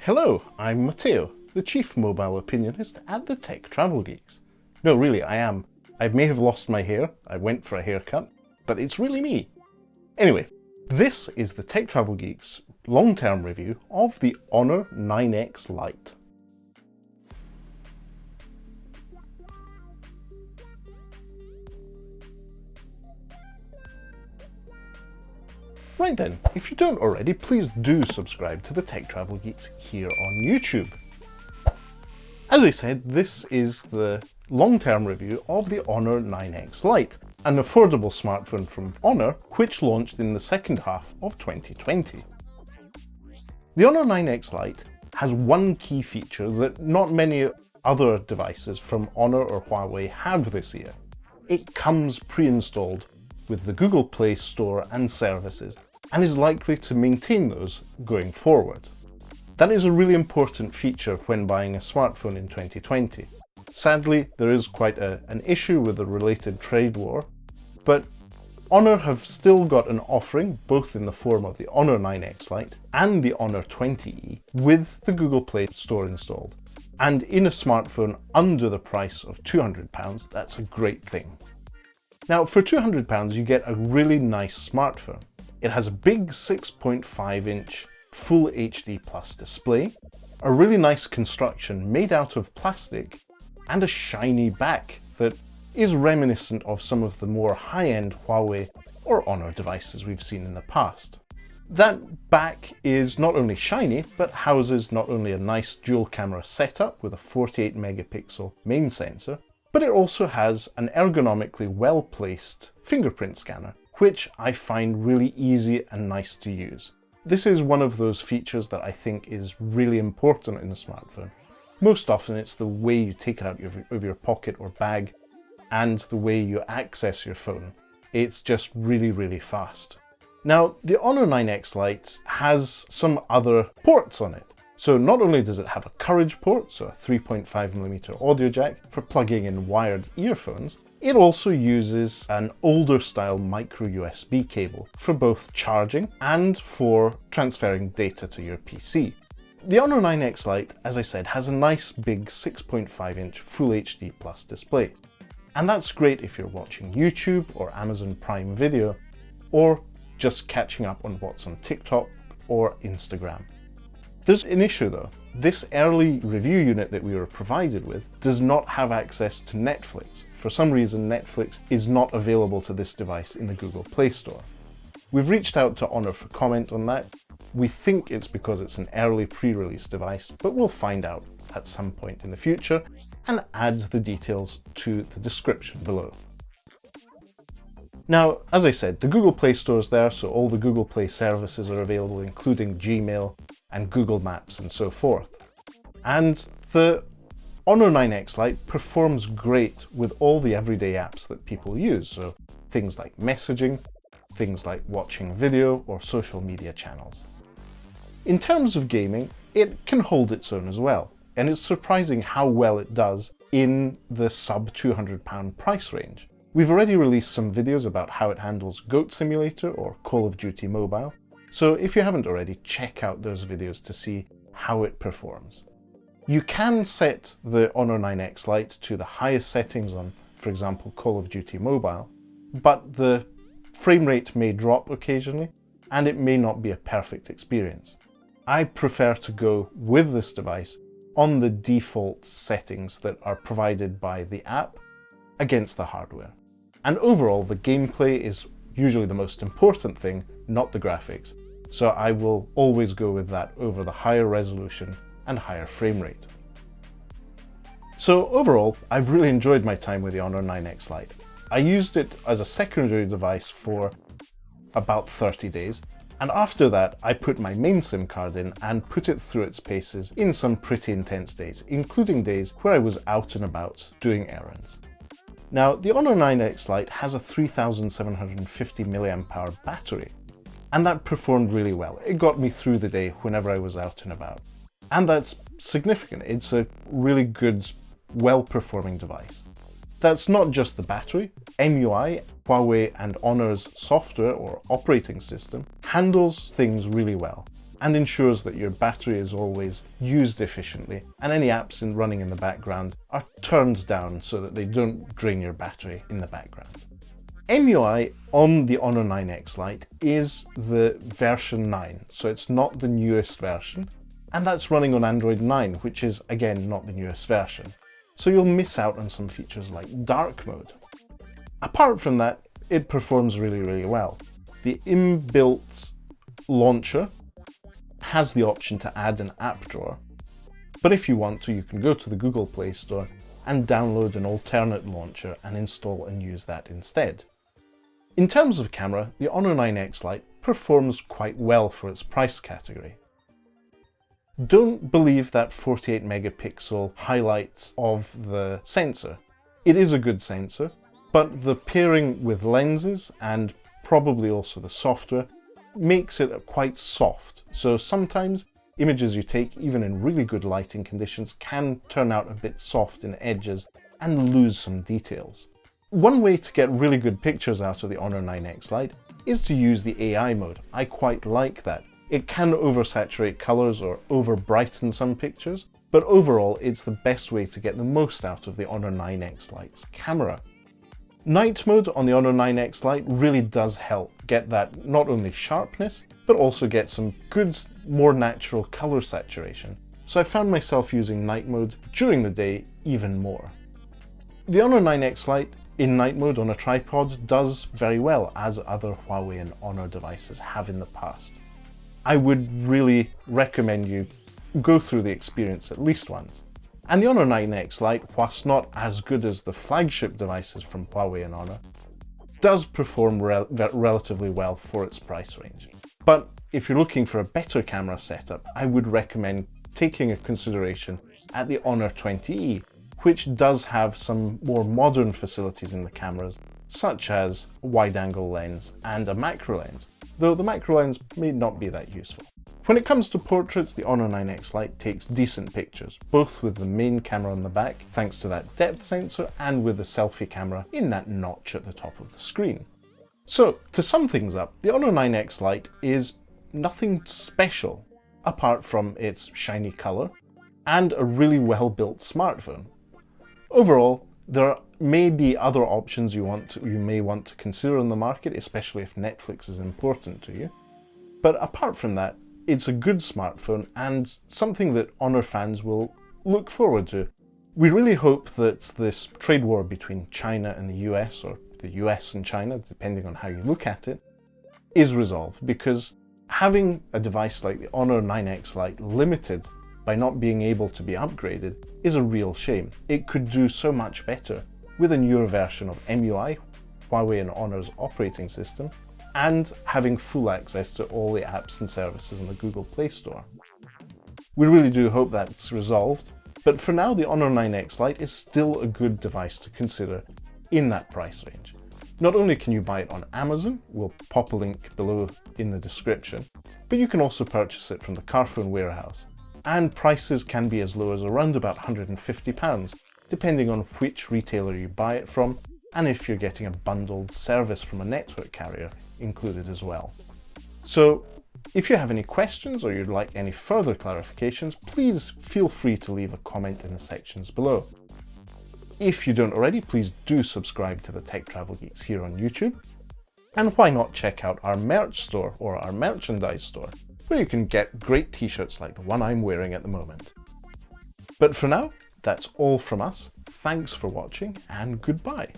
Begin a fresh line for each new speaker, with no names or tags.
Hello, I'm Matteo, the Chief Mobile Opinionist at the Tech Travel Geeks. No, really, I am. I may have lost my hair, I went for a haircut, but it's really me. Anyway, this is the Tech Travel Geeks long-term review of the Honor 9X Lite. Right then, if you don't already, please do subscribe to the Tech Travel Geeks here on YouTube. As I said, this is the long-term review of the Honor 9X Lite, an affordable smartphone from Honor which launched in the second half of 2020. The Honor 9X Lite has one key feature that not many other devices from Honor or Huawei have this year. It comes pre-installed with the Google Play Store and services, and is likely to maintain those going forward. That is a really important feature when buying a smartphone in 2020. Sadly, there is quite an issue with the related trade war, but Honor have still got an offering, both in the form of the Honor 9X Lite and the Honor 20E, with the Google Play Store installed. And in a smartphone under the price of £200, that's a great thing. Now, for £200, you get a really nice smartphone. It has a big 6.5-inch Full HD Plus display, a really nice construction made out of plastic, and a shiny back that is reminiscent of some of the more high-end Huawei or Honor devices we've seen in the past. That back is not only shiny, but houses not only a nice dual camera setup with a 48 megapixel main sensor, but it also has an ergonomically well-placed fingerprint scanner, which I find really easy and nice to use. This is one of those features that I think is really important in a smartphone. Most often it's the way you take it out of your pocket or bag and the way you access your phone. It's just really, really fast. Now, the Honor 9X Lite has some other ports on it. So not only does it have a Courage port, so a 3.5mm audio jack for plugging in wired earphones, it also uses an older style micro USB cable for both charging and for transferring data to your PC. The Honor 9X Lite, as I said, has a nice big 6.5-inch Full HD Plus display. And that's great if you're watching YouTube or Amazon Prime Video, or just catching up on what's on TikTok or Instagram. There's an issue though. This early review unit that we were provided with does not have access to Netflix. For some reason, Netflix is not available to this device in the Google Play Store. We've reached out to Honor for comment on that. We think it's because it's an early pre-release device, but we'll find out at some point in the future and add the details to the description below. Now, as I said, the Google Play Store is there, so all the Google Play services are available, including Gmail and Google Maps and so forth. And the Honor 9X Lite performs great with all the everyday apps that people use, so things like messaging, things like watching video or social media channels. In terms of gaming, it can hold its own as well, and it's surprising how well it does in the sub £200 price range. We've already released some videos about how it handles Goat Simulator or Call of Duty Mobile, so if you haven't already, check out those videos to see how it performs. You can set the Honor 9X Lite to the highest settings on, for example, Call of Duty Mobile, but the frame rate may drop occasionally, and it may not be a perfect experience. I prefer to go with this device on the default settings that are provided by the app against the hardware. And overall, the gameplay is usually the most important thing, not the graphics, so I will always go with that over the higher resolution and higher frame rate. So overall, I've really enjoyed my time with the Honor 9X Lite. I used it as a secondary device for about 30 days, and after that I put my main SIM card in and put it through its paces in some pretty intense days, including days where I was out and about doing errands. Now, the Honor 9X Lite has a 3750 mAh battery, and that performed really well. It got me through the day whenever I was out and about. And that's significant. It's a really good, well-performing device. That's not just the battery. EMUI, Huawei and Honor's software or operating system, handles things really well. and ensures that your battery is always used efficiently and any apps running in the background are turned down so that they don't drain your battery in the background. EMUI on the Honor 9X Lite is the version 9, so it's not the newest version, and that's running on Android 9, which is again not the newest version. So you'll miss out on some features like dark mode. Apart from that, it performs really well. The inbuilt launcher has the option to add an app drawer, but if you want to, you can go to the Google Play Store and download an alternate launcher and install and use that instead. In terms of camera, the Honor 9X Lite performs quite well for its price category. Don't believe that 48 megapixel highlights of the sensor. It is a good sensor, but the pairing with lenses and probably also the software makes it quite soft. So sometimes images you take, even in really good lighting conditions, can turn out a bit soft in edges and lose some details. One way to get really good pictures out of the Honor 9X Lite is to use the AI mode. I quite like that. It can oversaturate colors or over-brighten some pictures, but overall it's the best way to get the most out of the Honor 9X Lite's camera. Night mode on the Honor 9X Lite really does help get that not only sharpness, but also get some good, more natural color saturation. So I found myself using night mode during the day even more. The Honor 9X Lite in night mode on a tripod does very well, as other Huawei and Honor devices have in the past. I would really recommend you go through the experience at least once. And the Honor 9X Lite, whilst not as good as the flagship devices from Huawei and Honor, does perform relatively well for its price range. But if you're looking for a better camera setup, I would recommend taking a consideration at the Honor 20E, which does have some more modern facilities in the cameras, such as a wide-angle lens and a macro lens, though the macro lens may not be that useful. When it comes to portraits, the Honor 9X Lite takes decent pictures, both with the main camera on the back, thanks to that depth sensor, and with the selfie camera in that notch at the top of the screen. So, to sum things up, the Honor 9X Lite is nothing special, apart from its shiny colour, and a really well-built smartphone. Overall, there may be other options you may want to consider on the market, especially if Netflix is important to you. But apart from that, it's a good smartphone and something that Honor fans will look forward to. We really hope that this trade war between China and the US, or the US and China, depending on how you look at it, is resolved, because having a device like the Honor 9X Lite limited by not being able to be upgraded is a real shame. It could do so much better with a newer version of EMUI, Huawei and Honor's operating system, and having full access to all the apps and services in the Google Play Store. We really do hope that's resolved, but for now the Honor 9X Lite is still a good device to consider in that price range. Not only can you buy it on Amazon, we'll pop a link below in the description, but you can also purchase it from the Carphone warehouse. And prices can be as low as around about £150, depending on which retailer you buy it from, and if you're getting a bundled service from a network carrier included as well. So, if you have any questions or you'd like any further clarifications, please feel free to leave a comment in the sections below. If you don't already, please do subscribe to the Tech Travel Geeks here on YouTube. And why not check out our merch store, or our merchandise store, where you can get great t-shirts like the one I'm wearing at the moment. But for now, that's all from us. Thanks for watching, and goodbye.